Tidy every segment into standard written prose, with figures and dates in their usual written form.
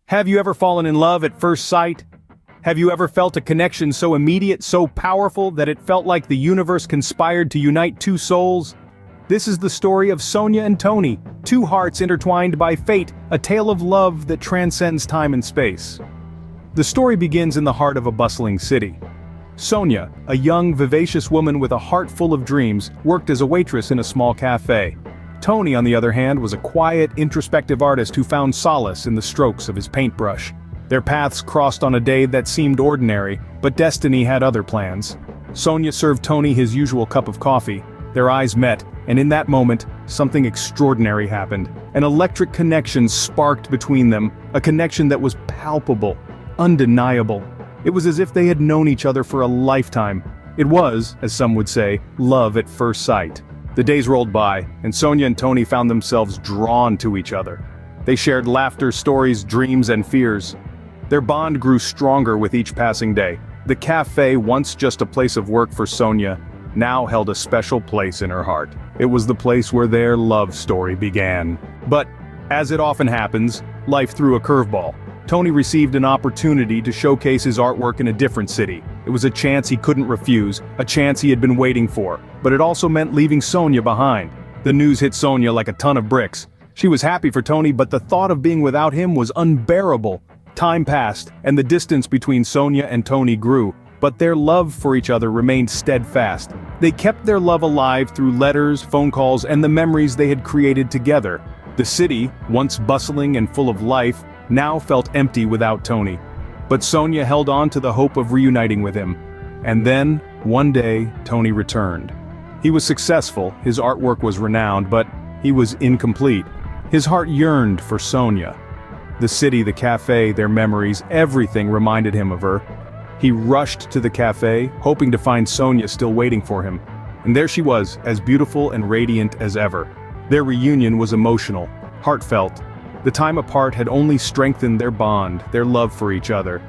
Have you ever fallen in love at first sight? Have you ever felt a connection so immediate, so powerful that it felt like the universe conspired to unite two souls? This is the story of Sonia and Tony, two hearts intertwined by fate, a tale of love that transcends time and space. The story begins in the heart of a bustling city. Sonia, a young, vivacious woman with a heart full of dreams, worked as a waitress in a small cafe. Tony, on the other hand, was a quiet, introspective artist who found solace in the strokes of his paintbrush. Their paths crossed on a day that seemed ordinary, but destiny had other plans. Sonia served Tony his usual cup of coffee. Their eyes met, and in that moment, something extraordinary happened. An electric connection sparked between them, a connection that was palpable, undeniable. It was as if they had known each other for a lifetime. It was, as some would say, love at first sight. The days rolled by, and Sonia and Tony found themselves drawn to each other. They shared laughter, stories, dreams, and fears. Their bond grew stronger with each passing day. The cafe, once just a place of work for Sonia, now held a special place in her heart. It was the place where their love story began. But, as it often happens, life threw a curveball. Tony received an opportunity to showcase his artwork in a different city. It was a chance he couldn't refuse, a chance he had been waiting for, but it also meant leaving Sonia behind. The news hit Sonia like a ton of bricks. She was happy for Tony, but the thought of being without him was unbearable. Time passed, and the distance between Sonia and Tony grew, but their love for each other remained steadfast. They kept their love alive through letters, phone calls, and the memories they had created together. The city, once bustling and full of life, now felt empty without Tony. But Sonia held on to the hope of reuniting with him. And then, one day, Tony returned. He was successful, his artwork was renowned, but he was incomplete. His heart yearned for Sonia. The city, the cafe, their memories, everything reminded him of her. He rushed to the cafe, hoping to find Sonia still waiting for him. And there she was, as beautiful and radiant as ever. Their reunion was emotional, heartfelt. The time apart had only strengthened their bond, their love for each other.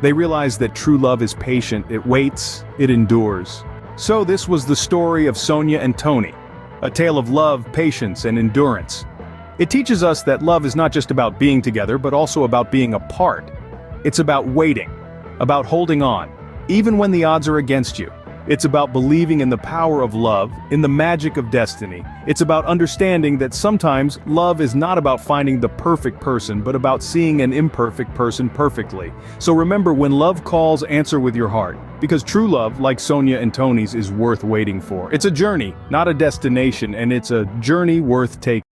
They realized that true love is patient, it waits, it endures. So this was the story of Sonia and Tony, a tale of love, patience, and endurance. It teaches us that love is not just about being together, but also about being apart. It's about waiting, about holding on, even when the odds are against you. It's about believing in the power of love, in the magic of destiny. It's about understanding that sometimes love is not about finding the perfect person, but about seeing an imperfect person perfectly. So remember, when love calls, answer with your heart. Because true love, like Sonia and Tony's, is worth waiting for. It's a journey, not a destination, and it's a journey worth taking.